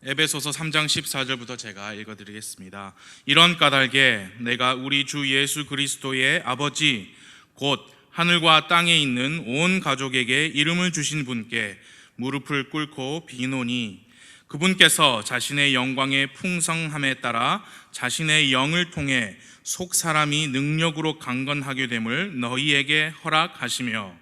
에베소서 3장 14절부터 제가 읽어드리겠습니다. 이런 까닭에 내가 우리 주 예수 그리스도의 아버지 곧 하늘과 땅에 있는 온 가족에게 이름을 주신 분께 무릎을 꿇고 비노니, 그분께서 자신의 영광의 풍성함에 따라 자신의 영을 통해 속 사람이 능력으로 강건하게 됨을 너희에게 허락하시며,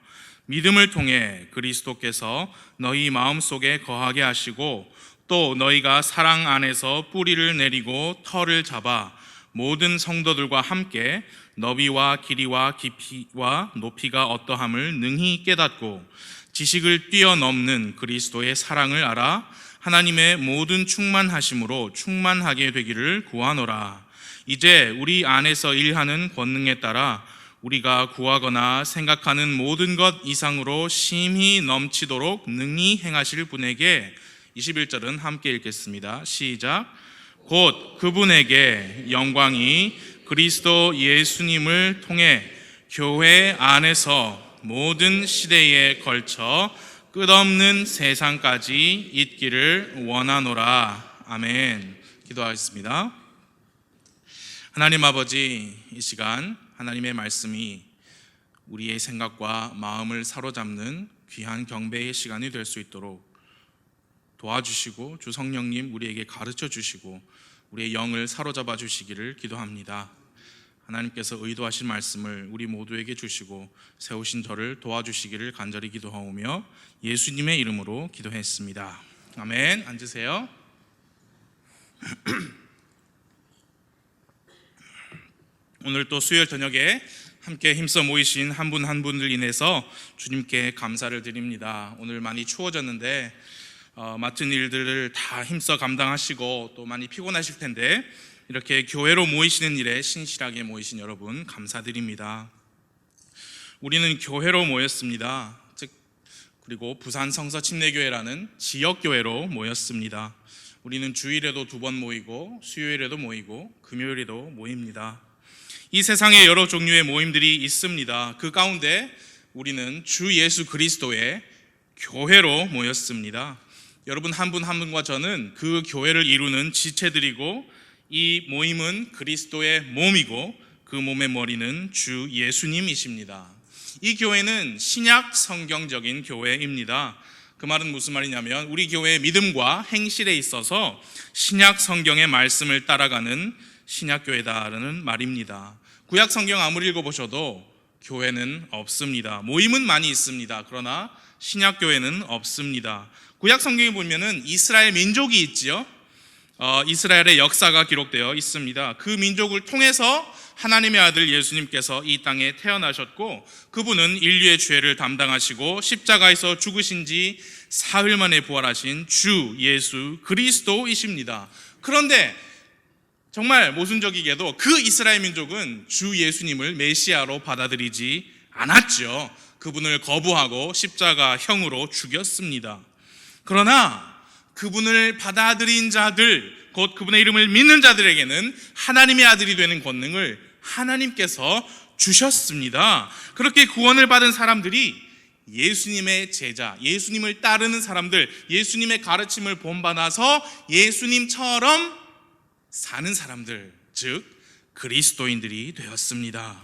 믿음을 통해 그리스도께서 너희 마음속에 거하게 하시고, 또 너희가 사랑 안에서 뿌리를 내리고 털을 잡아 모든 성도들과 함께 너비와 길이와 깊이와 높이가 어떠함을 능히 깨닫고 지식을 뛰어넘는 그리스도의 사랑을 알아 하나님의 모든 충만하심으로 충만하게 되기를 구하노라. 이제 우리 안에서 일하는 권능에 따라 우리가 구하거나 생각하는 모든 것 이상으로 심히 넘치도록 능히 행하실 분에게, 21절은 함께 읽겠습니다. 시작. 곧 그분에게 영광이 그리스도 예수님을 통해 교회 안에서 모든 시대에 걸쳐 끝없는 세상까지 있기를 원하노라. 아멘. 기도하겠습니다. 하나님 아버지, 이 시간 하나님의 말씀이 우리의 생각과 마음을 사로잡는 귀한 경배의 시간이 될 수 있도록 도와주시고, 주 성령님 우리에게 가르쳐 주시고 우리의 영을 사로잡아 주시기를 기도합니다. 하나님께서 의도하신 말씀을 우리 모두에게 주시고 세우신 저를 도와주시기를 간절히 기도하오며 예수님의 이름으로 기도했습니다. 아멘. 앉으세요. 오늘 또 수요일 저녁에 함께 힘써 모이신 한 분 한 분들 인해서 주님께 감사를 드립니다. 오늘 많이 추워졌는데 맡은 일들을 다 힘써 감당하시고 또 많이 피곤하실 텐데 이렇게 교회로 모이시는 일에 신실하게 모이신 여러분 감사드립니다. 우리는 교회로 모였습니다. 그리고 부산 성서 침례교회라는 지역교회로 모였습니다. 우리는 주일에도 2번 모이고 수요일에도 모이고 금요일에도 모입니다. 이 세상에 여러 종류의 모임들이 있습니다. 그 가운데 우리는 주 예수 그리스도의 교회로 모였습니다. 여러분 한 분 한 분과 저는 그 교회를 이루는 지체들이고, 이 모임은 그리스도의 몸이고 그 몸의 머리는 주 예수님이십니다. 이 교회는 신약 성경적인 교회입니다. 그 말은 무슨 말이냐면 우리 교회의 믿음과 행실에 있어서 신약 성경의 말씀을 따라가는 신약교회다라는 말입니다. 구약 성경 아무리 읽어보셔도 교회는 없습니다. 모임은 많이 있습니다. 그러나 신약교회는 없습니다. 구약 성경에 보면은 이스라엘 민족이 있지요. 이스라엘의 역사가 기록되어 있습니다. 그 민족을 통해서 하나님의 아들 예수님께서 이 땅에 태어나셨고, 그분은 인류의 죄를 담당하시고 십자가에서 죽으신 지 사흘 만에 부활하신 주 예수 그리스도이십니다. 그런데 정말 모순적이게도 그 이스라엘 민족은 주 예수님을 메시아로 받아들이지 않았죠. 그분을 거부하고 십자가형으로 죽였습니다. 그러나 그분을 받아들인 자들, 곧 그분의 이름을 믿는 자들에게는 하나님의 아들이 되는 권능을 하나님께서 주셨습니다. 그렇게 구원을 받은 사람들이 예수님의 제자, 예수님을 따르는 사람들, 예수님의 가르침을 본받아서 예수님처럼 사는 사람들, 즉 그리스도인들이 되었습니다.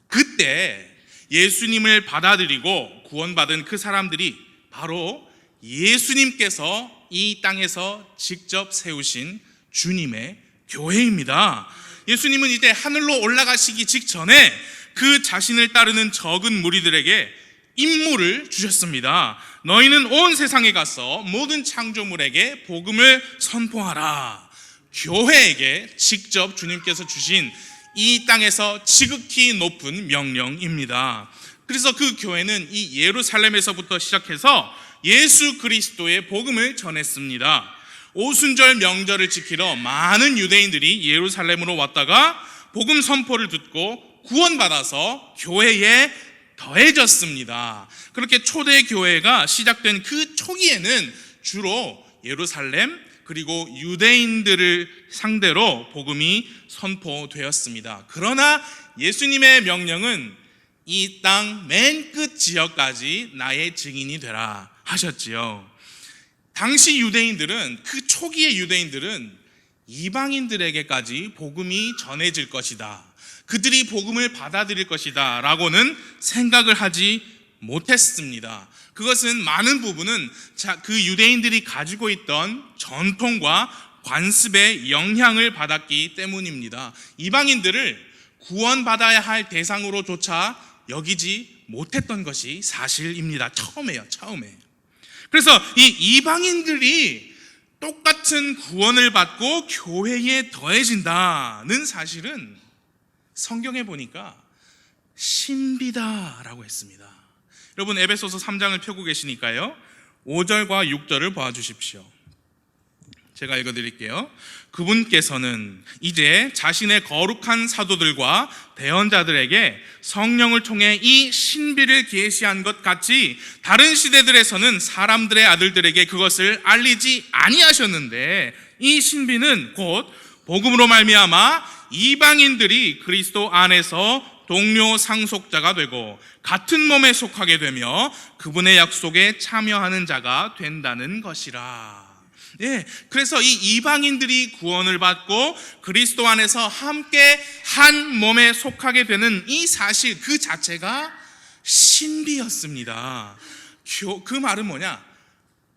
그때 예수님을 받아들이고 구원받은 그 사람들이 바로 예수님께서 이 땅에서 직접 세우신 주님의 교회입니다. 예수님은 이제 하늘로 올라가시기 직전에 그 자신을 따르는 적은 무리들에게 임무를 주셨습니다. 너희는 온 세상에 가서 모든 창조물에게 복음을 선포하라. 교회에게 직접 주님께서 주신 이 땅에서 지극히 높은 명령입니다. 그래서 그 교회는 이 예루살렘에서부터 시작해서 예수 그리스도의 복음을 전했습니다. 오순절 명절을 지키러 많은 유대인들이 예루살렘으로 왔다가 복음 선포를 듣고 구원받아서 교회에 더해졌습니다. 그렇게 초대 교회가 시작된 그 초기에는 주로 예루살렘 그리고 유대인들을 상대로 복음이 선포되었습니다. 그러나 예수님의 명령은 이 땅 맨 끝 지역까지 나의 증인이 되라 하셨지요. 당시 유대인들은, 그 초기의 유대인들은 이방인들에게까지 복음이 전해질 것이다, 그들이 복음을 받아들일 것이다 라고는 생각을 하지 못했습니다. 그것은 많은 부분은 그 유대인들이 가지고 있던 전통과 관습의 영향을 받았기 때문입니다. 이방인들을 구원받아야 할 대상으로조차 여기지 못했던 것이 사실입니다. 처음에. 그래서 이 이방인들이 똑같은 구원을 받고 교회에 더해진다는 사실은 성경에 보니까 신비다라고 했습니다. 여러분, 에베소서 3장을 펴고 계시니까요, 5절과 6절을 봐주십시오. 제가 읽어드릴게요. 그분께서는 이제 자신의 거룩한 사도들과 대언자들에게 성령을 통해 이 신비를 계시한 것 같이 다른 시대들에서는 사람들의 아들들에게 그것을 알리지 아니하셨는데, 이 신비는 곧 복음으로 말미암아 이방인들이 그리스도 안에서 동료 상속자가 되고 같은 몸에 속하게 되며 그분의 약속에 참여하는 자가 된다는 것이라. 그래서 이 이방인들이 구원을 받고 그리스도 안에서 함께 한 몸에 속하게 되는 이 사실 그 자체가 신비였습니다. 그 말은 뭐냐?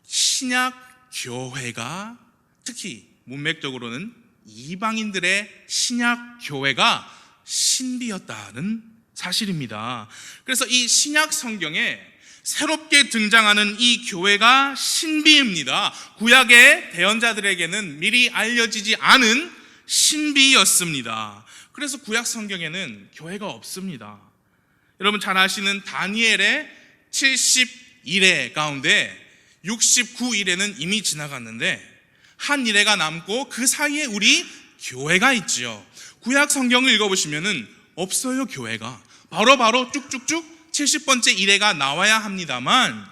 신약 교회가, 특히 문맥적으로는 이방인들의 신약 교회가 신비였다는 사실입니다. 그래서 이 신약 성경에 새롭게 등장하는 이 교회가 신비입니다. 구약의 대언자들에게는 미리 알려지지 않은 신비였습니다. 그래서 구약 성경에는 교회가 없습니다. 여러분 잘 아시는 다니엘의 70일에 가운데 69일에는 이미 지나갔는데 한 일회가 남고 그 사이에 우리 교회가 있지요. 구약 성경을 읽어보시면은 없어요. 교회가 바로바로 쭉쭉쭉 70번째 일회가 나와야 합니다만,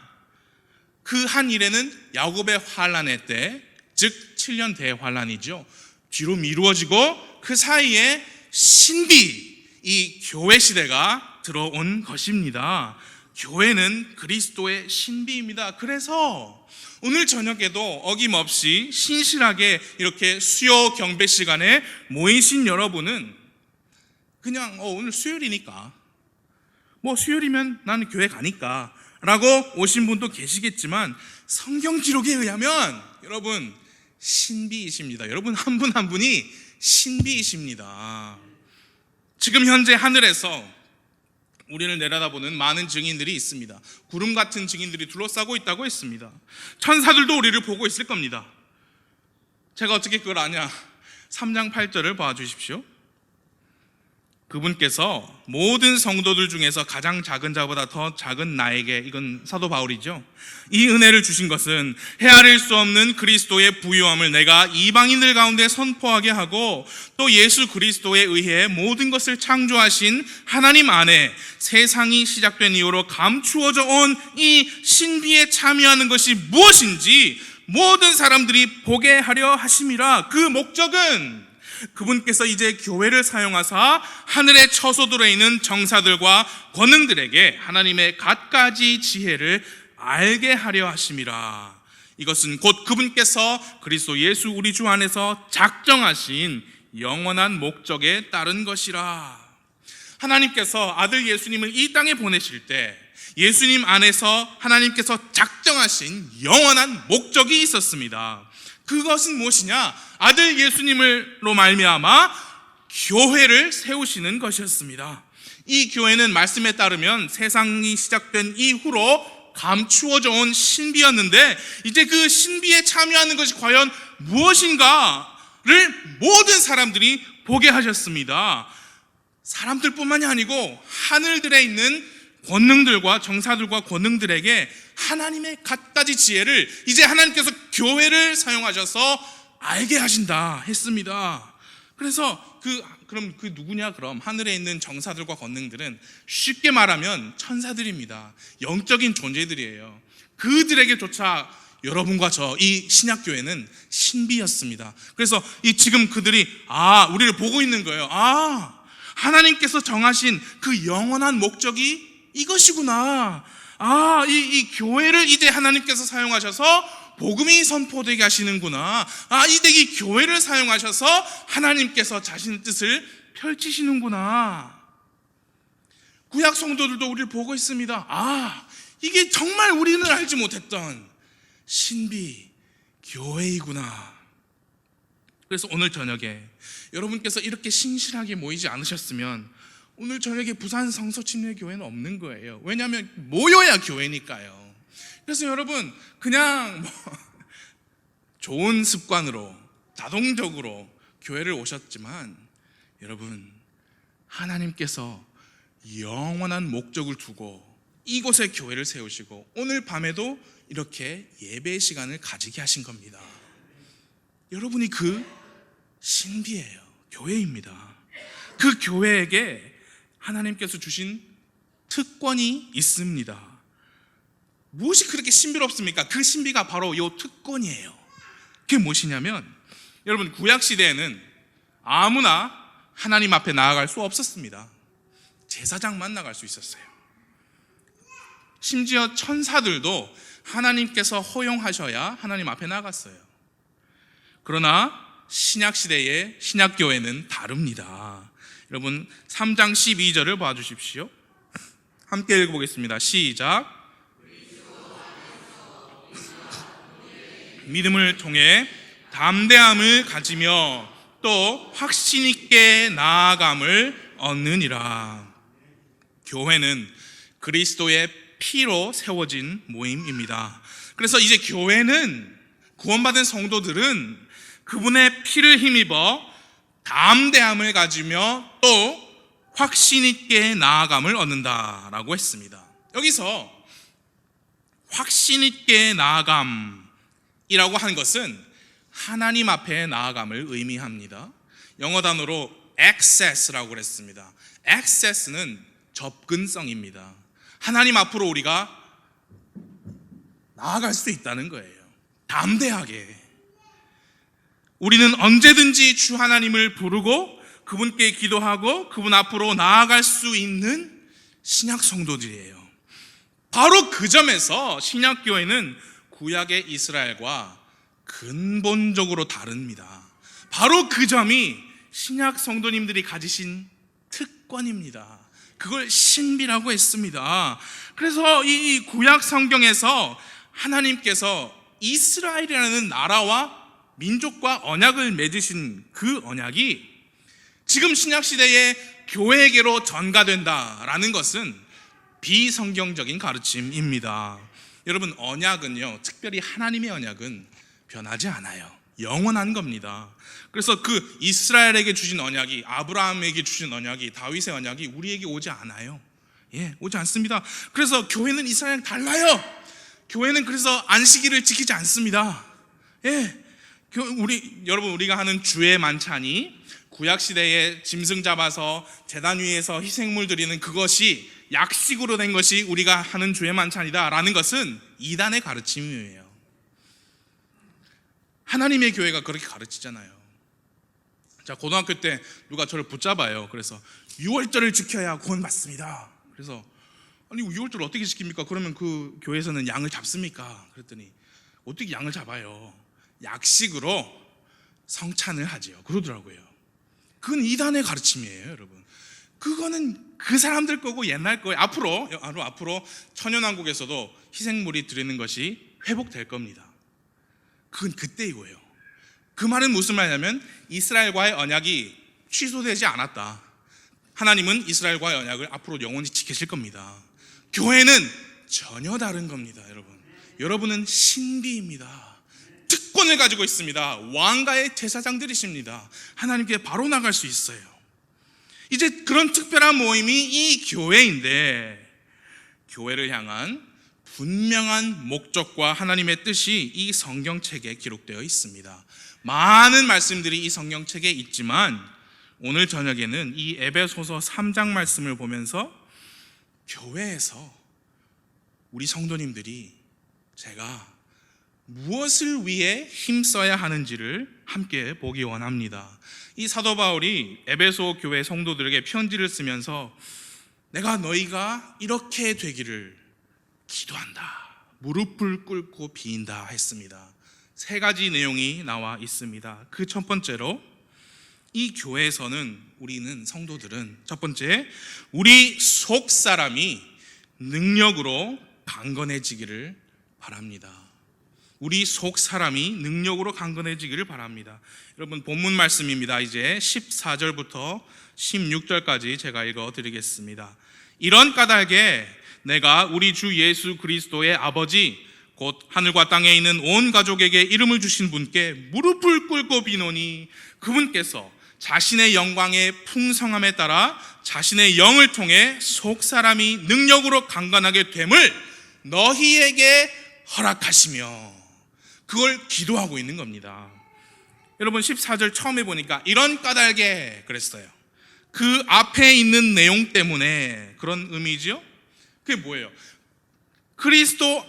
그 한 일회는 야곱의 환란의 때, 즉 7년 대환란이죠, 뒤로 미루어지고 그 사이에 신비, 이 교회 시대가 들어온 것입니다. 교회는 그리스도의 신비입니다. 그래서 오늘 저녁에도 어김없이 신실하게 이렇게 수요 경배 시간에 모이신 여러분은 그냥 오늘 수요일이니까, 수요일이면 나는 교회 가니까 라고 오신 분도 계시겠지만, 성경 기록에 의하면 여러분 신비이십니다. 여러분 한 분 한 분이 신비이십니다. 지금 현재 하늘에서 우리를 내려다보는 많은 증인들이 있습니다. 구름 같은 증인들이 둘러싸고 있다고 했습니다. 천사들도 우리를 보고 있을 겁니다. 제가 어떻게 그걸 아냐? 3장 8절을 봐주십시오. 그분께서 모든 성도들 중에서 가장 작은 자보다 더 작은 나에게, 이건 사도 바울이죠, 이 은혜를 주신 것은 헤아릴 수 없는 그리스도의 부유함을 내가 이방인들 가운데 선포하게 하고, 또 예수 그리스도에 의해 모든 것을 창조하신 하나님 안에 세상이 시작된 이후로 감추어져 온 이 신비에 참여하는 것이 무엇인지 모든 사람들이 보게 하려 하심이라. 그 목적은 그분께서 이제 교회를 사용하사 하늘의 처소들에 있는 정사들과 권능들에게 하나님의 갖가지 지혜를 알게 하려 하심이라. 이것은 곧 그분께서 그리스도 예수 우리 주 안에서 작정하신 영원한 목적에 따른 것이라. 하나님께서 아들 예수님을 이 땅에 보내실 때 예수님 안에서 하나님께서 작정하신 영원한 목적이 있었습니다. 그것은 무엇이냐? 아들 예수님으로 말미암아 교회를 세우시는 것이었습니다. 이 교회는 말씀에 따르면 세상이 시작된 이후로 감추어져 온 신비였는데, 이제 그 신비에 참여하는 것이 과연 무엇인가를 모든 사람들이 보게 하셨습니다. 사람들뿐만이 아니고 하늘들에 있는 권능들과 정사들과 권능들에게 하나님의 갖가지 지혜를 이제 하나님께서 교회를 사용하셔서 알게 하신다 했습니다. 그래서 그럼 그 누구냐? 그럼 하늘에 있는 정사들과 권능들은 쉽게 말하면 천사들입니다. 영적인 존재들이에요. 그들에게조차 여러분과 저 이 신약교회는 신비였습니다. 그래서 지금 그들이 우리를 보고 있는 거예요. 하나님께서 정하신 그 영원한 목적이 이것이구나. 이 교회를 이제 하나님께서 사용하셔서 복음이 선포되게 하시는구나. 이 교회를 사용하셔서 하나님께서 자신의 뜻을 펼치시는구나. 구약 성도들도 우리를 보고 있습니다. 이게 정말 우리는 알지 못했던 신비 교회이구나. 그래서 오늘 저녁에 여러분께서 이렇게 신실하게 모이지 않으셨으면 오늘 저녁에 부산 성서침례교회는 없는 거예요. 왜냐하면 모여야 교회니까요. 그래서 여러분 그냥 좋은 습관으로 자동적으로 교회를 오셨지만 여러분 하나님께서 영원한 목적을 두고 이곳에 교회를 세우시고 오늘 밤에도 이렇게 예배 시간을 가지게 하신 겁니다. 여러분이 그 신비예요. 교회입니다. 그 교회에게 하나님께서 주신 특권이 있습니다. 무엇이 그렇게 신비롭습니까? 그 신비가 바로 이 특권이에요. 그게 무엇이냐면 여러분 구약시대에는 아무나 하나님 앞에 나아갈 수 없었습니다. 제사장만 나갈 수 있었어요. 심지어 천사들도 하나님께서 허용하셔야 하나님 앞에 나갔어요. 그러나 신약시대의 신약교회는 다릅니다. 여러분 3장 12절을 봐주십시오. 함께 읽어보겠습니다. 시작. 믿음을 통해 담대함을 가지며 또 확신 있게 나아감을 얻느니라. 교회는 그리스도의 피로 세워진 모임입니다. 그래서 이제 교회는 구원받은 성도들은 그분의 피를 힘입어 담대함을 가지며 또 확신 있게 나아감을 얻는다라고 했습니다. 여기서 확신 있게 나아감이라고 하는 것은 하나님 앞에 나아감을 의미합니다. 영어 단어로 access라고 그랬습니다. access는 접근성입니다. 하나님 앞으로 우리가 나아갈 수 있다는 거예요. 담대하게 우리는 언제든지 주 하나님을 부르고 그분께 기도하고 그분 앞으로 나아갈 수 있는 신약 성도들이에요. 바로 그 점에서 신약교회는 구약의 이스라엘과 근본적으로 다릅니다. 바로 그 점이 신약 성도님들이 가지신 특권입니다. 그걸 신비라고 했습니다. 그래서 이 구약 성경에서 하나님께서 이스라엘이라는 나라와 민족과 언약을 맺으신 그 언약이 지금 신약시대의 교회에게로 전가된다라는 것은 비성경적인 가르침입니다. 여러분 언약은요, 특별히 하나님의 언약은 변하지 않아요. 영원한 겁니다. 그래서 그 이스라엘에게 주신 언약이, 아브라함에게 주신 언약이, 다윗의 언약이 우리에게 오지 않아요. 오지 않습니다. 그래서 교회는 이스라엘이랑 달라요. 교회는 그래서 안식일을 지키지 않습니다. 여러분 우리가 하는 주의 만찬이 구약시대에 짐승 잡아서 제단 위에서 희생물 드리는 그것이 약식으로 된 것이 우리가 하는 주의 만찬이다라는 것은 이단의 가르침이에요. 하나님의 교회가 그렇게 가르치잖아요. 자, 고등학교 때 누가 저를 붙잡아요. 그래서 6월절을 지켜야 구원받습니다. 그래서 아니 6월절 어떻게 지킵니까? 그러면 그 교회에서는 양을 잡습니까? 그랬더니 어떻게 양을 잡아요? 약식으로 성찬을 하지요. 그러더라고요. 그건 이단의 가르침이에요, 여러분. 그거는 그 사람들 거고 옛날 거예요. 앞으로 천연왕국에서도 희생물이 드리는 것이 회복될 겁니다. 그건 그때이고요. 그 말은 무슨 말이냐면 이스라엘과의 언약이 취소되지 않았다. 하나님은 이스라엘과의 언약을 앞으로 영원히 지키실 겁니다. 교회는 전혀 다른 겁니다, 여러분. 여러분은 신비입니다. 특권을 가지고 있습니다. 왕가의 제사장들이십니다. 하나님께 바로 나갈 수 있어요. 이제 그런 특별한 모임이 이 교회인데, 교회를 향한 분명한 목적과 하나님의 뜻이 이 성경책에 기록되어 있습니다. 많은 말씀들이 이 성경책에 있지만 오늘 저녁에는 이 에베소서 3장 말씀을 보면서 교회에서 우리 성도님들이 제가 무엇을 위해 힘써야 하는지를 함께 보기 원합니다. 이 사도 바울이 에베소 교회 성도들에게 편지를 쓰면서 내가 너희가 이렇게 되기를 기도한다 무릎을 꿇고 빈다 했습니다. 세 가지 내용이 나와 있습니다. 그 첫 번째로 이 교회에서는 우리는 성도들은 첫 번째, 우리 속 사람이 능력으로 강건해지기를 바랍니다. 우리 속 사람이 능력으로 강건해지기를 바랍니다. 여러분, 본문 말씀입니다. 이제 14절부터 16절까지 제가 읽어드리겠습니다. 이런 까닭에 내가 우리 주 예수 그리스도의 아버지 곧 하늘과 땅에 있는 온 가족에게 이름을 주신 분께 무릎을 꿇고 비노니 그분께서 자신의 영광의 풍성함에 따라 자신의 영을 통해 속 사람이 능력으로 강건하게 됨을 너희에게 허락하시며, 그걸 기도하고 있는 겁니다. 여러분, 14절 처음에 보니까 이런 까닭에 그랬어요. 그 앞에 있는 내용 때문에 그런 의미지요. 그게 뭐예요? 그리스도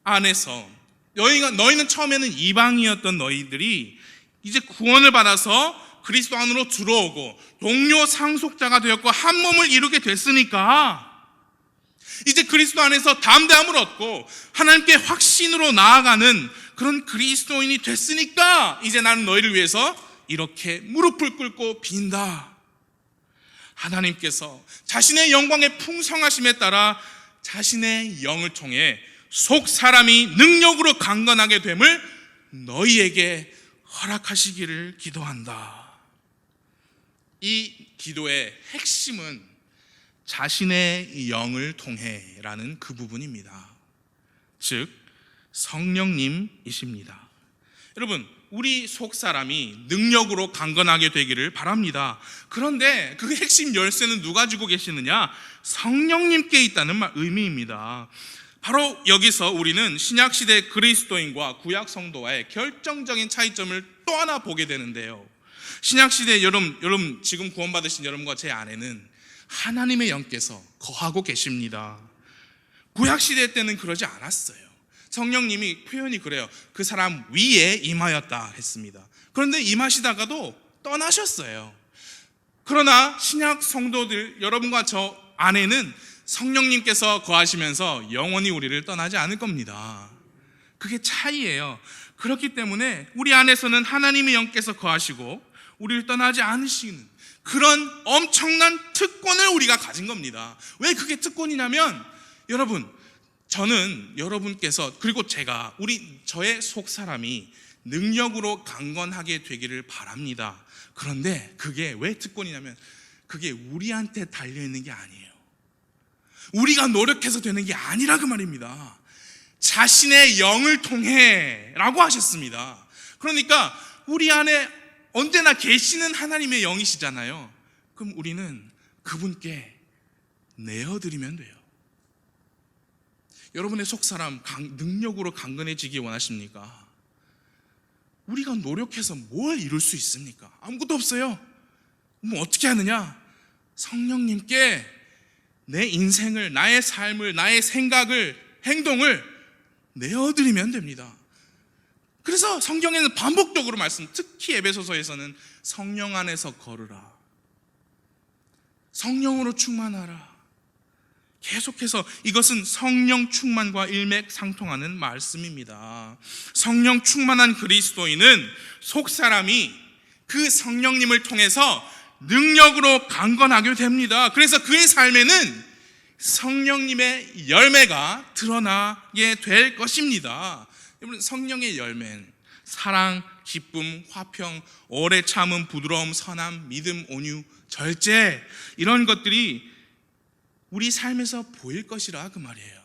안에서 너희는 처음에는 이방이었던 너희들이 이제 구원을 받아서 그리스도 안으로 들어오고 동료 상속자가 되었고 한 몸을 이루게 됐으니까, 이제 그리스도 안에서 담대함을 얻고 하나님께 확신으로 나아가는 그런 그리스도인이 됐으니까 이제 나는 너희를 위해서 이렇게 무릎을 꿇고 빈다. 하나님께서 자신의 영광의 풍성하심에 따라 자신의 영을 통해 속 사람이 능력으로 강건하게 됨을 너희에게 허락하시기를 기도한다. 이 기도의 핵심은 자신의 영을 통해라는 그 부분입니다. 즉 성령님이십니다. 여러분, 우리 속 사람이 능력으로 강건하게 되기를 바랍니다. 그런데 그 핵심 열쇠는 누가 쥐고 계시느냐? 성령님께 있다는 의미입니다. 바로 여기서 우리는 신약시대 그리스도인과 구약 성도와의 결정적인 차이점을 또 하나 보게 되는데요. 신약시대 여러분 지금 구원받으신 여러분과 제 안에는 하나님의 영께서 거하고 계십니다. 구약시대 때는 그러지 않았어요. 성령님이 표현이 그래요. 그 사람 위에 임하였다 했습니다. 그런데 임하시다가도 떠나셨어요. 그러나 신약 성도들 여러분과 저 안에는 성령님께서 거하시면서 영원히 우리를 떠나지 않을 겁니다. 그게 차이예요. 그렇기 때문에 우리 안에서는 하나님의 영께서 거하시고 우리를 떠나지 않으시는 그런 엄청난 특권을 우리가 가진 겁니다. 왜 그게 특권이냐면, 여러분, 저는 여러분께서 그리고 제가 저의 속 사람이 능력으로 강건하게 되기를 바랍니다. 그런데 그게 왜 특권이냐면 그게 우리한테 달려있는 게 아니에요. 우리가 노력해서 되는 게 아니라 그 말입니다. 자신의 영을 통해 라고 하셨습니다. 그러니까 우리 안에 언제나 계시는 하나님의 영이시잖아요. 그럼 우리는 그분께 내어드리면 돼요. 여러분의 속사람 능력으로 강건해지기 원하십니까? 우리가 노력해서 뭘 이룰 수 있습니까? 아무것도 없어요. 그럼 어떻게 하느냐? 성령님께 내 인생을, 나의 삶을, 나의 생각을, 행동을 내어드리면 됩니다. 그래서 성경에는 반복적으로 특히 에베소서에서는 성령 안에서 걸으라, 성령으로 충만하라, 계속해서 이것은 성령 충만과 일맥상통하는 말씀입니다. 성령 충만한 그리스도인은 속사람이 그 성령님을 통해서 능력으로 강건하게 됩니다. 그래서 그의 삶에는 성령님의 열매가 드러나게 될 것입니다. 여러분, 성령의 열매는 사랑, 기쁨, 화평, 오래 참음, 부드러움, 선함, 믿음, 온유, 절제, 이런 것들이 우리 삶에서 보일 것이라 그 말이에요.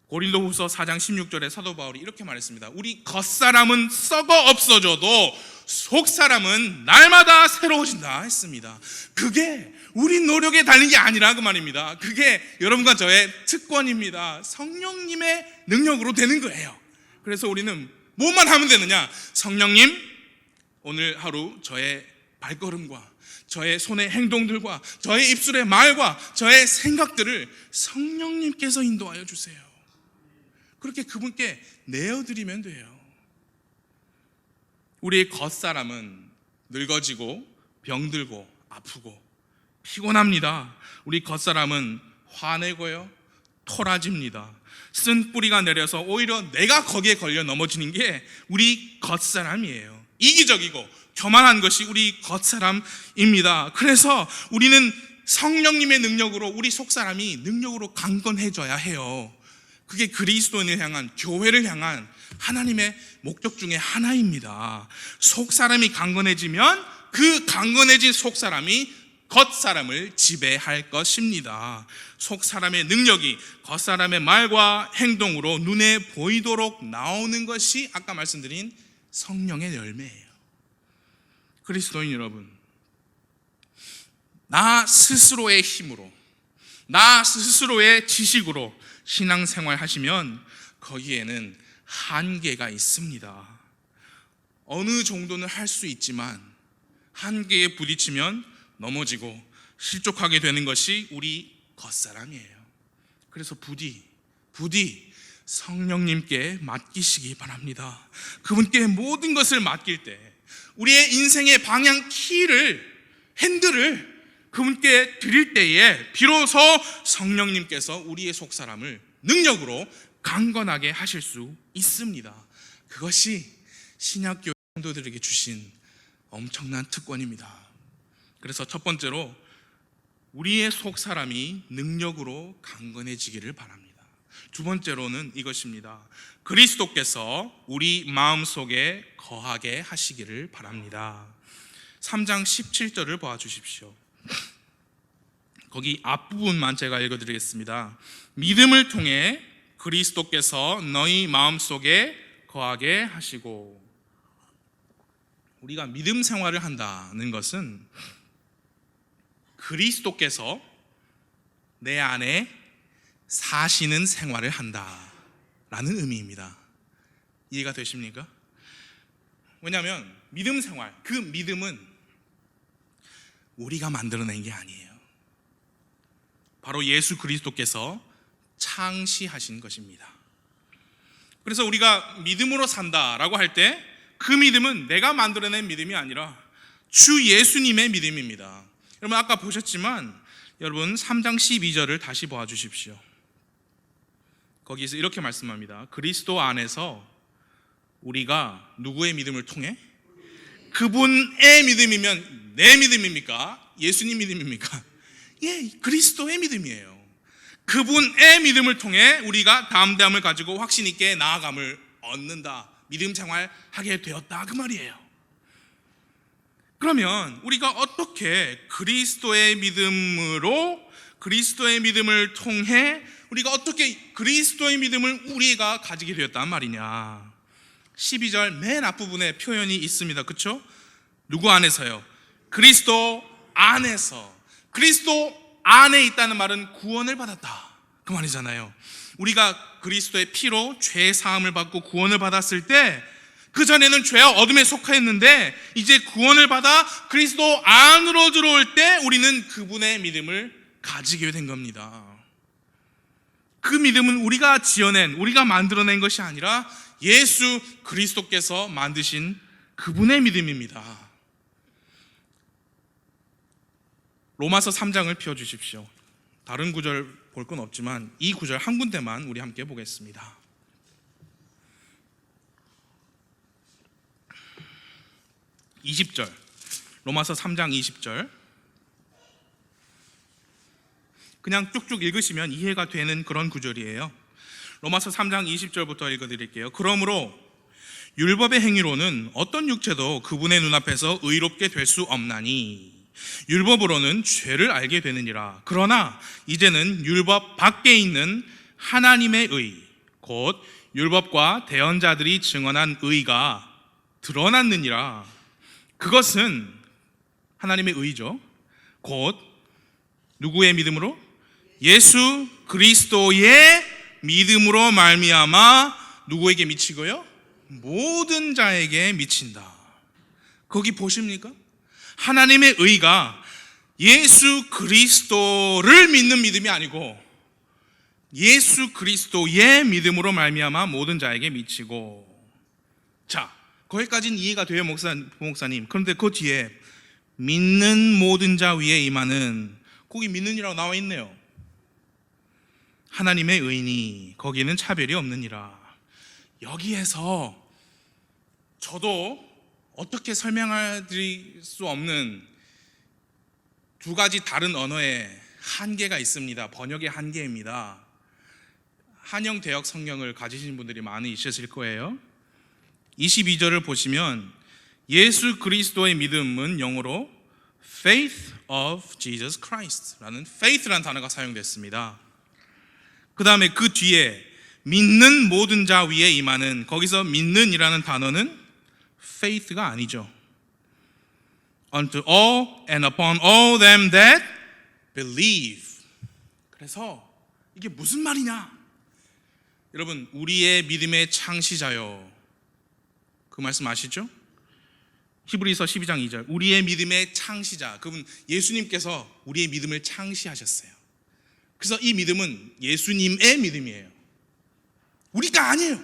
고린도후서 4장 16절에 사도 바울이 이렇게 말했습니다. 우리 겉사람은 썩어 없어져도 속사람은 날마다 새로워진다 했습니다. 그게 우리 노력에 달린 게 아니라 그 말입니다. 그게 여러분과 저의 특권입니다. 성령님의 능력으로 되는 거예요. 그래서 우리는 뭐만 하면 되느냐? 성령님, 오늘 하루 저의 발걸음과 저의 손의 행동들과 저의 입술의 말과 저의 생각들을 성령님께서 인도하여 주세요. 그렇게 그분께 내어드리면 돼요. 우리의 겉사람은 늙어지고 병들고 아프고 피곤합니다. 우리 겉사람은 화내고요, 토라집니다. 쓴 뿌리가 내려서 오히려 내가 거기에 걸려 넘어지는 게 우리 겉사람이에요. 이기적이고 교만한 것이 우리 겉사람입니다. 그래서 우리는 성령님의 능력으로 우리 속사람이 능력으로 강건해져야 해요. 그게 그리스도인을 향한, 교회를 향한 하나님의 목적 중에 하나입니다. 속사람이 강건해지면 그 강건해진 속사람이 겉사람을 지배할 것입니다. 속사람의 능력이 겉사람의 말과 행동으로 눈에 보이도록 나오는 것이 아까 말씀드린 성령의 열매예요. 그리스도인 여러분, 나 스스로의 힘으로, 나 스스로의 지식으로 신앙생활 하시면 거기에는 한계가 있습니다. 어느 정도는 할 수 있지만 한계에 부딪히면 넘어지고 실족하게 되는 것이 우리 겉사람이에요. 그래서 부디 성령님께 맡기시기 바랍니다. 그분께 모든 것을 맡길 때 우리의 인생의 방향 핸들을 그분께 드릴 때에 비로소 성령님께서 우리의 속사람을 능력으로 강건하게 하실 수 있습니다. 그것이 신약교회 성도들에게 주신 엄청난 특권입니다. 그래서 첫 번째로 우리의 속사람이 능력으로 강건해지기를 바랍니다. 두 번째로는 이것입니다. 그리스도께서 우리 마음속에 거하게 하시기를 바랍니다. 3장 17절을 보아주십시오. 거기 앞부분만 제가 읽어드리겠습니다. 믿음을 통해 그리스도께서 너희 마음속에 거하게 하시고. 우리가 믿음 생활을 한다는 것은 그리스도께서 내 안에 사시는 생활을 한다라는 의미입니다. 이해가 되십니까? 왜냐하면 믿음 생활, 그 믿음은 우리가 만들어낸 게 아니에요. 바로 예수 그리스도께서 창시하신 것입니다. 그래서 우리가 믿음으로 산다라고 할 때 그 믿음은 내가 만들어낸 믿음이 아니라 주 예수님의 믿음입니다. 여러분 아까 보셨지만 여러분 3장 12절을 다시 보아주십시오. 거기서 이렇게 말씀합니다. 그리스도 안에서 우리가 누구의 믿음을 통해? 그분의 믿음이면 내 믿음입니까? 예수님 믿음입니까? 예, 그리스도의 믿음이에요. 그분의 믿음을 통해 우리가 담대함을 가지고 확신 있게 나아감을 얻는다. 믿음 생활하게 되었다 그 말이에요. 그러면 우리가 어떻게 그리스도의 믿음으로, 그리스도의 믿음을 통해 우리가 어떻게 그리스도의 믿음을 우리가 가지게 되었단 말이냐. 12절 맨 앞부분에 표현이 있습니다. 그렇죠? 누구 안에서요? 그리스도 안에서. 그리스도 안에 있다는 말은 구원을 받았다 그 말이잖아요. 우리가 그리스도의 피로 죄 사함을 받고 구원을 받았을 때 그전에는 죄와 어둠에 속하였는데 이제 구원을 받아 그리스도 안으로 들어올 때 우리는 그분의 믿음을 가지게 된 겁니다. 그 믿음은 우리가 지어낸, 우리가 만들어낸 것이 아니라 예수 그리스도께서 만드신 그분의 믿음입니다. 로마서 3장을 펴주십시오. 다른 구절 볼 건 없지만 이 구절 한 군데만 우리 함께 보겠습니다. (20절) 로마서 3장 20절 그냥 쭉쭉 읽으시면 이해가 되는 그런 구절이에요. 로마서 3장 20절부터 읽어드릴게요. 그러므로 율법의 행위로는 어떤 육체도 그분의 눈앞에서 의롭게 될 수 없나니 율법으로는 죄를 알게 되느니라. 그러나 이제는 율법 밖에 있는 하나님의 의, 곧 율법과 대언자들이 증언한 의가 드러났느니라. 그것은 하나님의 의죠. 곧 누구의 믿음으로? 예수 그리스도의 믿음으로 말미암아 누구에게 미치고요? 모든 자에게 미친다. 거기 보십니까? 하나님의 의가 예수 그리스도를 믿는 믿음이 아니고 예수 그리스도의 믿음으로 말미암아 모든 자에게 미치고. 자, 거기까지는 이해가 돼요, 목사님. 그런데 그 뒤에 믿는 모든 자 위에 임하는, 거기 믿는이라고 나와 있네요. 하나님의 의인이 거기는 차별이 없느니라. 여기에서 저도 어떻게 설명드릴 수 없는 두 가지 다른 언어의 한계가 있습니다. 번역의 한계입니다. 한영 대역 성경을 가지신 분들이 많이 있으실 거예요. 22절을 보시면 예수 그리스도의 믿음은 영어로 faith of Jesus Christ라는 faith라는 단어가 사용됐습니다. 그 다음에 그 뒤에 믿는 모든 자 위에 임하는, 거기서 믿는이라는 단어는 faith가 아니죠. Unto all and upon all them that believe. 그래서 이게 무슨 말이냐? 여러분, 우리의 믿음의 창시자요, 그 말씀 아시죠? 히브리서 12장 2절, 우리의 믿음의 창시자, 그분 예수님께서 우리의 믿음을 창시하셨어요. 그래서 이 믿음은 예수님의 믿음이에요. 우리가 아니에요.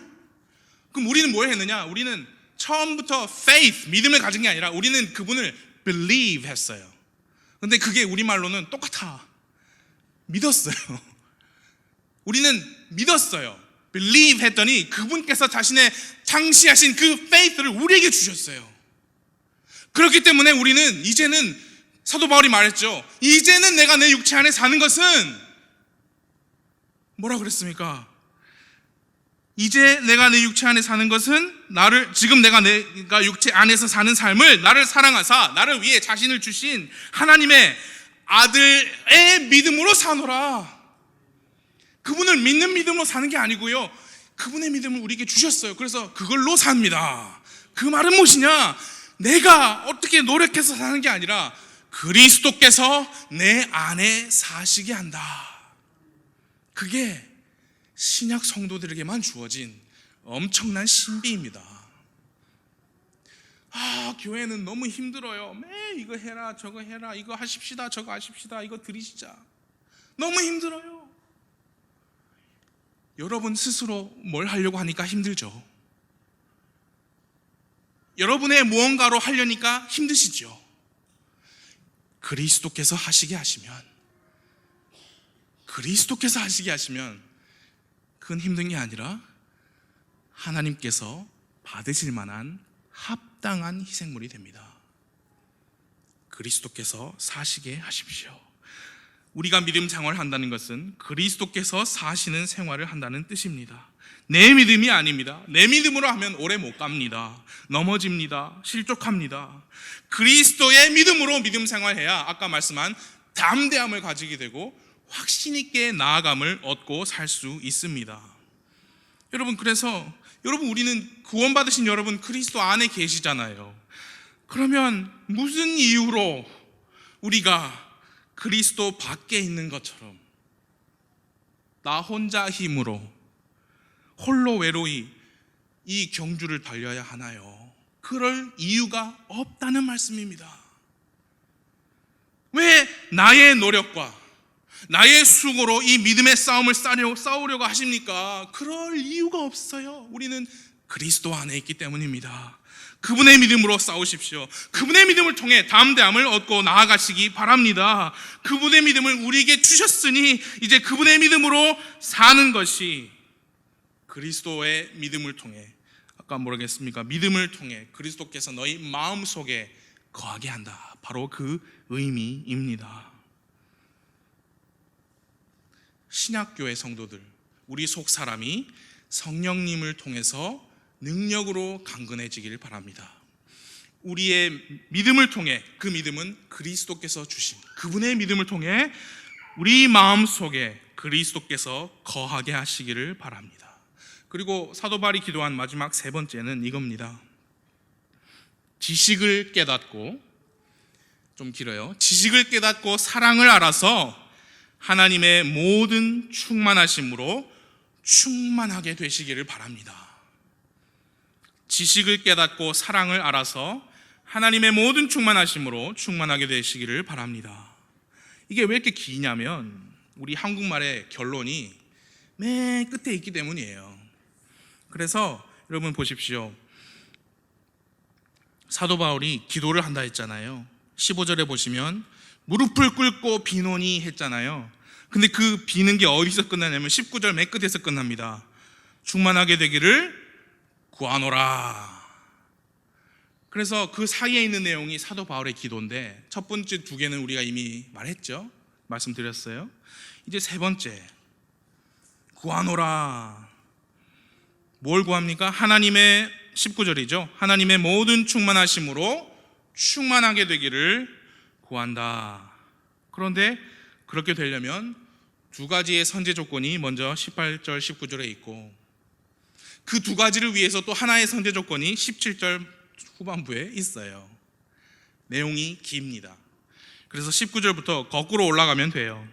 그럼 우리는 뭘 했느냐? 우리는 처음부터 faith, 믿음을 가진 게 아니라 우리는 그분을 believe 했어요. 근데 그게 우리말로는 똑같아. 믿었어요. 우리는 믿었어요. believe 했더니 그분께서 자신의 창시하신 그 faith를 우리에게 주셨어요. 그렇기 때문에 우리는 이제는, 사도 바울이 말했죠, 이제는 내가 내 육체 안에 사는 것은, 뭐라 그랬습니까? 이제 내가 내 육체 안에 사는 것은 지금 내가 육체 안에서 사는 삶을 나를 사랑하사 나를 위해 자신을 주신 하나님의 아들의 믿음으로 사노라. 그분을 믿는 믿음으로 사는 게 아니고요, 그분의 믿음을 우리에게 주셨어요. 그래서 그걸로 삽니다. 그 말은 무엇이냐? 내가 어떻게 노력해서 사는 게 아니라 그리스도께서 내 안에 사시게 한다. 그게 신약 성도들에게만 주어진 엄청난 신비입니다. 교회는 너무 힘들어요. 매일 이거 해라 저거 해라, 이거 하십시다 저거 하십시다, 이거 드리시자. 너무 힘들어요. 여러분 스스로 뭘 하려고 하니까 힘들죠. 여러분의 무언가로 하려니까 힘드시죠. 그리스도께서 하시게 하시면 그건 힘든 게 아니라 하나님께서 받으실 만한 합당한 희생물이 됩니다. 그리스도께서 사시게 하십시오. 우리가 믿음 생활을 한다는 것은 그리스도께서 사시는 생활을 한다는 뜻입니다. 내 믿음이 아닙니다. 내 믿음으로 하면 오래 못 갑니다. 넘어집니다. 실족합니다. 그리스도의 믿음으로 믿음 생활해야 아까 말씀한 담대함을 가지게 되고 확신 있게 나아감을 얻고 살 수 있습니다. 여러분, 그래서 우리는 구원받으신 여러분 그리스도 안에 계시잖아요. 그러면 무슨 이유로 우리가 그리스도 밖에 있는 것처럼 나 혼자 힘으로 홀로 외로이 이 경주를 달려야 하나요? 그럴 이유가 없다는 말씀입니다. 왜 나의 노력과 나의 수고로 이 믿음의 싸움을 싸우려고 하십니까? 그럴 이유가 없어요. 우리는 그리스도 안에 있기 때문입니다. 그분의 믿음으로 싸우십시오. 그분의 믿음을 통해 담대함을 얻고 나아가시기 바랍니다. 그분의 믿음을 우리에게 주셨으니 이제 그분의 믿음으로 사는 것이 그리스도의 믿음을 통해, 아까 뭐라겠습니까? 믿음을 통해 그리스도께서 너희 마음속에 거하게 한다. 바로 그 의미입니다. 신약교회 성도들, 우리 속 사람이 성령님을 통해서 능력으로 강건해지기를 바랍니다. 우리의 믿음을 통해, 그 믿음은 그리스도께서 주신 그분의 믿음을 통해 우리 마음속에 그리스도께서 거하게 하시기를 바랍니다. 그리고 사도 바울이 기도한 마지막 세 번째는 이겁니다. 지식을 깨닫고, 좀 길어요. 지식을 깨닫고 사랑을 알아서 하나님의 모든 충만하심으로 충만하게 되시기를 바랍니다. 지식을 깨닫고 사랑을 알아서 하나님의 모든 충만하심으로 충만하게 되시기를 바랍니다. 이게 왜 이렇게 기냐면 우리 한국말의 결론이 맨 끝에 있기 때문이에요. 그래서 여러분 보십시오. 사도 바울이 기도를 한다 했잖아요. 15절에 보시면 무릎을 꿇고 비노니 했잖아요. 근데 그 비는 게 어디서 끝나냐면 19절 맨 끝에서 끝납니다. 충만하게 되기를 구하노라. 그래서 그 사이에 있는 내용이 사도 바울의 기도인데, 첫 번째 두 개는 우리가 이미 말했죠. 말씀드렸어요. 이제 세 번째, 구하노라. 뭘 구합니까? 하나님의 19절이죠. 하나님의 모든 충만하심으로 충만하게 되기를 구한다. 그런데 그렇게 되려면 두 가지의 선제 조건이 먼저 18절 19절에 있고, 그 두 가지를 위해서 또 하나의 선제 조건이 17절 후반부에 있어요. 내용이 깁니다. 그래서 19절부터 거꾸로 올라가면 돼요.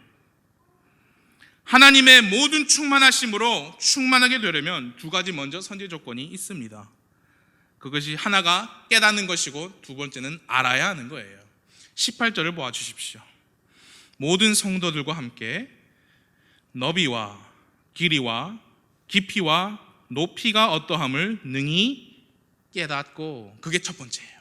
하나님의 모든 충만하심으로 충만하게 되려면 두 가지 먼저 선제 조건이 있습니다. 그것이 하나가 깨닫는 것이고 두 번째는 알아야 하는 거예요. 18절을 보아주십시오. 모든 성도들과 함께 너비와 길이와 깊이와 높이가 어떠함을 능히 깨닫고, 그게 첫 번째예요.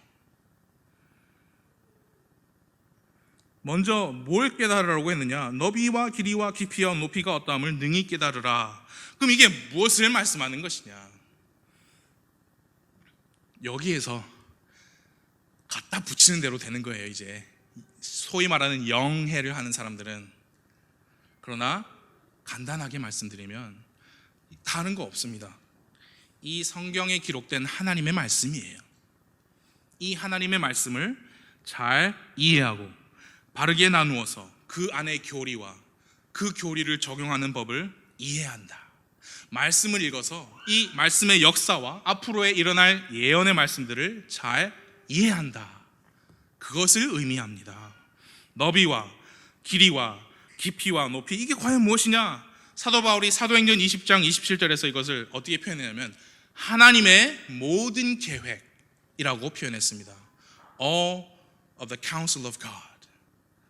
먼저 뭘 깨달으라고 했느냐? 너비와 길이와 깊이와 높이가 어떠함을 능히 깨달으라. 그럼 이게 무엇을 말씀하는 것이냐? 여기에서 갖다 붙이는 대로 되는 거예요. 이제 소위 말하는 영해를 하는 사람들은. 그러나 간단하게 말씀드리면 다른 거 없습니다. 이 성경에 기록된 하나님의 말씀이에요. 이 하나님의 말씀을 잘 이해하고 바르게 나누어서 그 안의 교리와 그 교리를 적용하는 법을 이해한다. 말씀을 읽어서 이 말씀의 역사와 앞으로에 일어날 예언의 말씀들을 잘 이해한다. 그것을 의미합니다. 너비와 길이와 깊이와 높이, 이게 과연 무엇이냐? 사도 바울이 사도행전 20장 27절에서 이것을 어떻게 표현했냐면 하나님의 모든 계획이라고 표현했습니다. All of the counsel of God.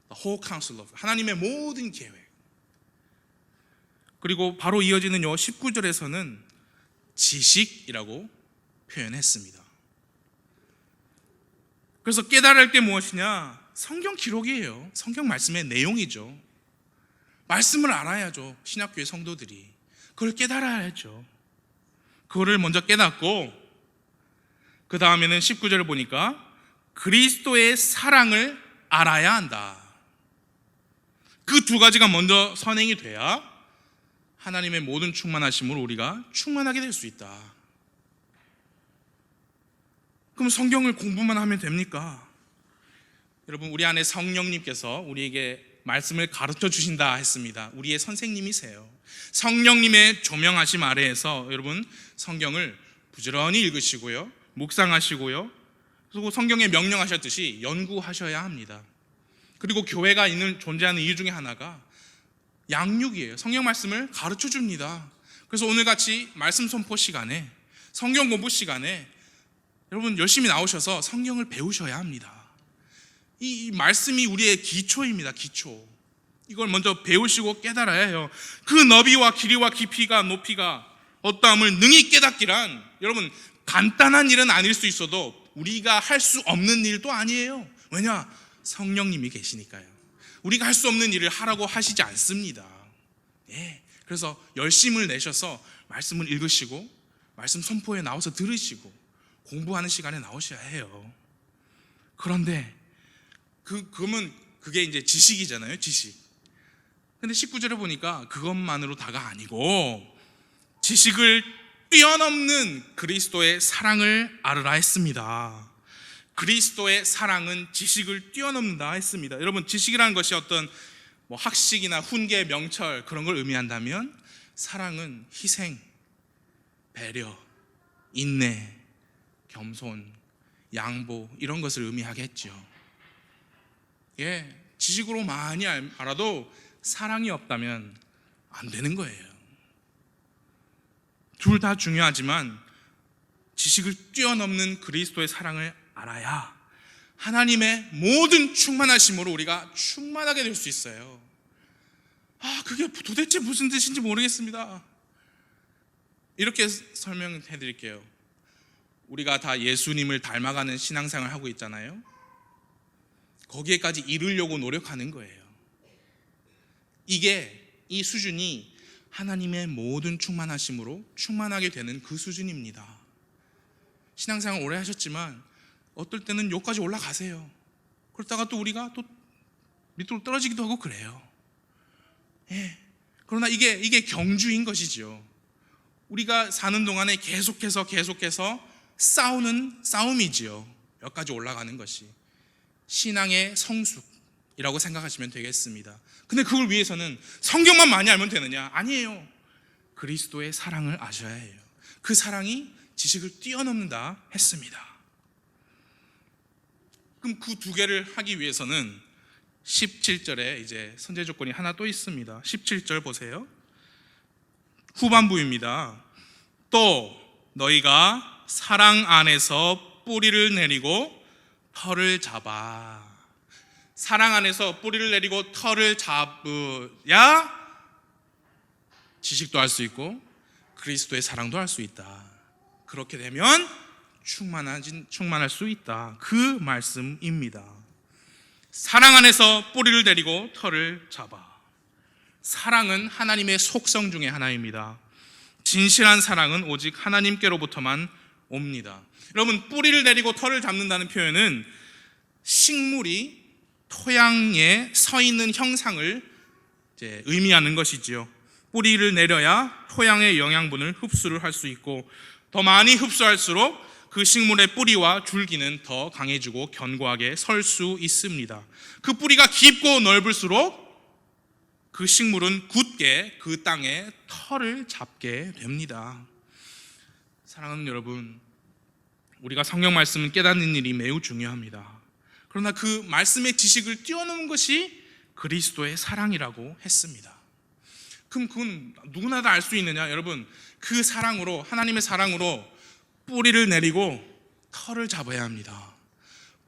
The whole counsel of God. 하나님의 모든 계획. 그리고 바로 이어지는 요 19절에서는 지식이라고 표현했습니다. 그래서 깨달을 게 무엇이냐? 성경 기록이에요. 성경 말씀의 내용이죠. 말씀을 알아야죠. 신약교회 성도들이 그걸 깨달아야죠. 그거를 먼저 깨닫고, 그 다음에는 19절을 보니까 그리스도의 사랑을 알아야 한다. 그 두 가지가 먼저 선행이 돼야 하나님의 모든 충만하심으로 우리가 충만하게 될 수 있다. 그럼 성경을 공부만 하면 됩니까? 여러분, 우리 안에 성령님께서 우리에게 말씀을 가르쳐 주신다 했습니다. 우리의 선생님이세요. 성령님의 조명하심 아래에서 여러분 성경을 부지런히 읽으시고요, 묵상하시고요, 그리고 성경에 명령하셨듯이 연구하셔야 합니다. 그리고 교회가 존재하는 이유 중에 하나가 양육이에요. 성경 말씀을 가르쳐 줍니다. 그래서 오늘같이 말씀 선포 시간에, 성경 공부 시간에 여러분 열심히 나오셔서 성경을 배우셔야 합니다. 이 말씀이 우리의 기초입니다. 기초. 이걸 먼저 배우시고 깨달아야 해요. 그 너비와 길이와 깊이가 높이가 어떠함을 능히 깨닫기란, 여러분 간단한 일은 아닐 수 있어도 우리가 할 수 없는 일도 아니에요. 왜냐? 성령님이 계시니까요. 우리가 할 수 없는 일을 하라고 하시지 않습니다. 그래서 열심을 내셔서 말씀을 읽으시고 말씀 선포에 나와서 들으시고 공부하는 시간에 나오셔야 해요. 그런데 그러면 그게 이제 지식이잖아요. 지식. 근데 19절에 보니까 그것만으로 다가 아니고 지식을 뛰어넘는 그리스도의 사랑을 알으라 했습니다. 그리스도의 사랑은 지식을 뛰어넘는다 했습니다. 여러분, 지식이라는 것이 어떤 학식이나 훈계, 명철 그런 걸 의미한다면, 사랑은 희생, 배려, 인내, 겸손, 양보 이런 것을 의미하겠죠. 지식으로 많이 알아도 사랑이 없다면 안 되는 거예요. 둘 다 중요하지만 지식을 뛰어넘는 그리스도의 사랑을 알아야 하나님의 모든 충만하심으로 우리가 충만하게 될 수 있어요. 그게 도대체 무슨 뜻인지 모르겠습니다. 이렇게 설명해 드릴게요. 우리가 다 예수님을 닮아가는 신앙생활을 하고 있잖아요. 거기에까지 이르려고 노력하는 거예요. 이게 이 수준이 하나님의 모든 충만하심으로 충만하게 되는 그 수준입니다. 신앙생활 오래 하셨지만 어떨 때는 여기까지 올라가세요. 그러다가 또 우리가 또 밑으로 떨어지기도 하고 그래요. 예. 그러나 이게 경주인 것이죠. 우리가 사는 동안에 계속해서 싸우는 싸움이지요. 여기까지 올라가는 것이 신앙의 성숙이라고 생각하시면 되겠습니다. 근데 그걸 위해서는 성경만 많이 알면 되느냐? 아니에요. 그리스도의 사랑을 아셔야 해요. 그 사랑이 지식을 뛰어넘는다 했습니다. 그럼 그 두 개를 하기 위해서는 17절에 이제 선제 조건이 하나 또 있습니다. 17절 보세요. 후반부입니다. 또 너희가 사랑 안에서 뿌리를 내리고 털을 잡아. 사랑 안에서 뿌리를 내리고 털을 잡으야 지식도 할 수 있고 그리스도의 사랑도 할 수 있다. 그렇게 되면 충만할 수 있다. 그 말씀입니다. 사랑 안에서 뿌리를 내리고 털을 잡아. 사랑은 하나님의 속성 중에 하나입니다. 진실한 사랑은 오직 하나님께로부터만 옵니다. 여러분, 뿌리를 내리고 털을 잡는다는 표현은 식물이 토양에 서 있는 형상을 이제 의미하는 것이지요. 뿌리를 내려야 토양의 영양분을 흡수를 할 수 있고 더 많이 흡수할수록 그 식물의 뿌리와 줄기는 더 강해지고 견고하게 설 수 있습니다. 그 뿌리가 깊고 넓을수록 그 식물은 굳게 그 땅에 털을 잡게 됩니다. 사랑하는 여러분, 우리가 성경 말씀을 깨닫는 일이 매우 중요합니다. 그러나 그 말씀의 지식을 뛰어넘은 것이 그리스도의 사랑이라고 했습니다. 그럼 그건 누구나 다 알 수 있느냐? 여러분, 그 사랑으로, 하나님의 사랑으로 뿌리를 내리고 털을 잡아야 합니다.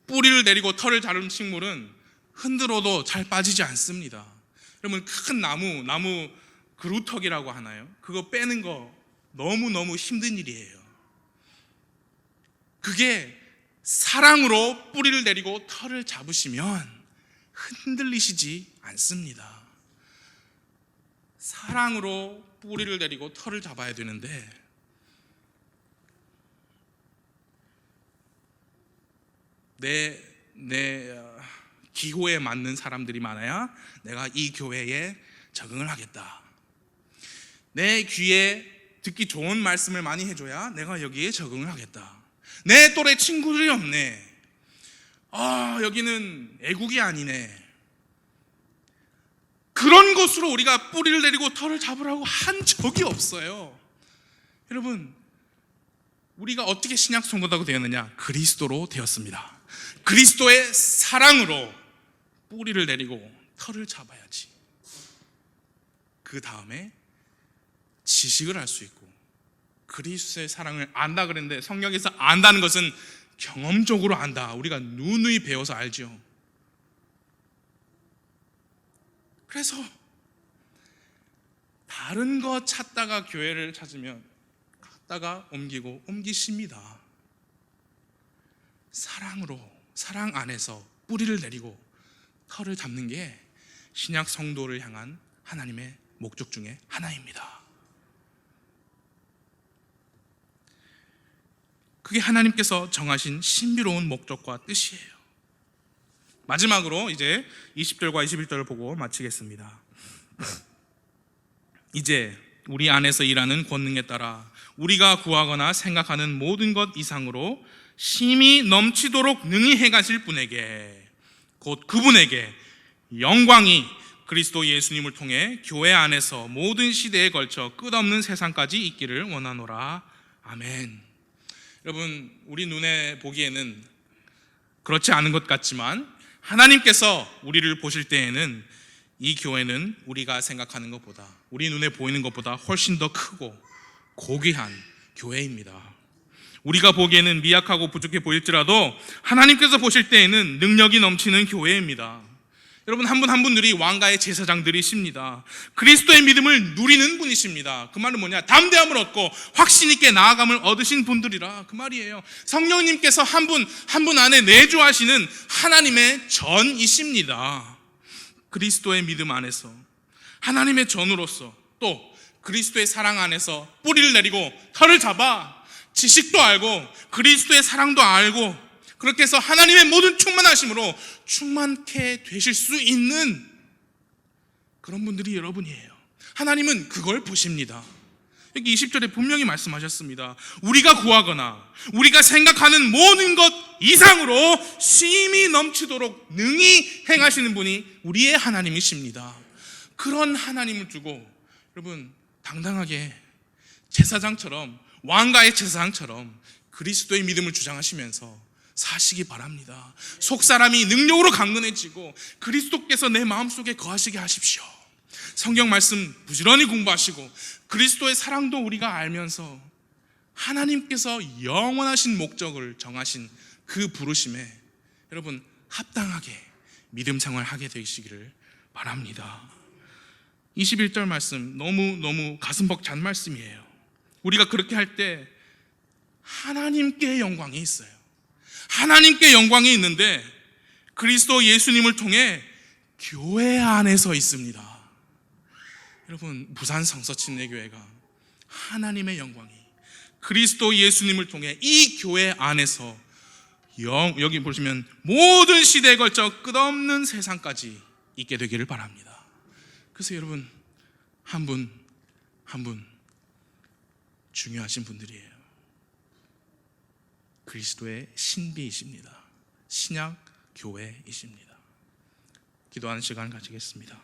뿌리를 내리고 털을 잡은 식물은 흔들어도 잘 빠지지 않습니다. 여러분, 큰 나무 그루터기라고 하나요? 그거 빼는 거 너무너무 힘든 일이에요. 그게 사랑으로 뿌리를 내리고 털을 잡으시면 흔들리시지 않습니다. 사랑으로 뿌리를 내리고 털을 잡아야 되는데 내 기호에 맞는 사람들이 많아야 내가 이 교회에 적응을 하겠다. 내 귀에 듣기 좋은 말씀을 많이 해줘야 내가 여기에 적응을 하겠다. 내 또래 친구들이 없네. 여기는 애국이 아니네. 그런 것으로 우리가 뿌리를 내리고 털을 잡으라고 한 적이 없어요. 여러분, 우리가 어떻게 신약 성도라고 되었느냐? 그리스도로 되었습니다. 그리스도의 사랑으로 뿌리를 내리고 털을 잡아야지. 그 다음에 지식을 할 수 있고 그리스도의 사랑을 안다 그랬는데 성경에서 안다는 것은 경험적으로 안다. 우리가 누누이 배워서 알죠. 그래서 다른 거 찾다가 교회를 찾으면 갔다가 옮기십니다. 사랑 안에서 뿌리를 내리고 털을 잡는 게 신약 성도를 향한 하나님의 목적 중에 하나입니다. 그게 하나님께서 정하신 신비로운 목적과 뜻이에요. 마지막으로 이제 20절과 21절을 보고 마치겠습니다. 이제 우리 안에서 일하는 권능에 따라 우리가 구하거나 생각하는 모든 것 이상으로 심히 넘치도록 능히 행하실 분에게, 곧 그분에게 영광이 그리스도 예수님을 통해 교회 안에서 모든 시대에 걸쳐 끝없는 세상까지 있기를 원하노라. 아멘. 여러분, 우리 눈에 보기에는 그렇지 않은 것 같지만 하나님께서 우리를 보실 때에는 이 교회는 우리가 생각하는 것보다, 우리 눈에 보이는 것보다 훨씬 더 크고 고귀한 교회입니다. 우리가 보기에는 미약하고 부족해 보일지라도 하나님께서 보실 때에는 능력이 넘치는 교회입니다. 여러분, 한 분 한 분들이 왕가의 제사장들이십니다. 그리스도의 믿음을 누리는 분이십니다. 그 말은 뭐냐? 담대함을 얻고 확신 있게 나아감을 얻으신 분들이라 그 말이에요. 성령님께서 한 분 한 분 안에 내주하시는 하나님의 전이십니다. 그리스도의 믿음 안에서 하나님의 전우로서 또 그리스도의 사랑 안에서 뿌리를 내리고 털을 잡아 지식도 알고 그리스도의 사랑도 알고 그렇게 해서 하나님의 모든 충만하심으로 충만케 되실 수 있는 그런 분들이 여러분이에요. 하나님은 그걸 보십니다. 여기 20절에 분명히 말씀하셨습니다. 우리가 구하거나 우리가 생각하는 모든 것 이상으로 심히 넘치도록 능히 행하시는 분이 우리의 하나님이십니다. 그런 하나님을 두고 여러분 당당하게 제사장처럼, 왕가의 제사장처럼 그리스도의 믿음을 주장하시면서 사시기 바랍니다. 속사람이 능력으로 강건해지고 그리스도께서 내 마음속에 거하시게 하십시오. 성경 말씀 부지런히 공부하시고 그리스도의 사랑도 우리가 알면서 하나님께서 영원하신 목적을 정하신 그 부르심에 여러분 합당하게 믿음 생활하게 되시기를 바랍니다. 21절 말씀 너무 가슴 벅찬 말씀이에요. 우리가 그렇게 할 때 하나님께 영광이 있어요. 하나님께 영광이 있는데 그리스도 예수님을 통해 교회 안에서 있습니다. 여러분 부산 성서침례교회가 하나님의 영광이 그리스도 예수님을 통해 이 교회 안에서 여기 보시면 모든 시대에 걸쳐 끝없는 세상까지 있게 되기를 바랍니다. 그래서 여러분 한 분 한 분 중요하신 분들이에요. 그리스도의 신비이십니다. 신약 교회이십니다. 기도하는 시간 가지겠습니다.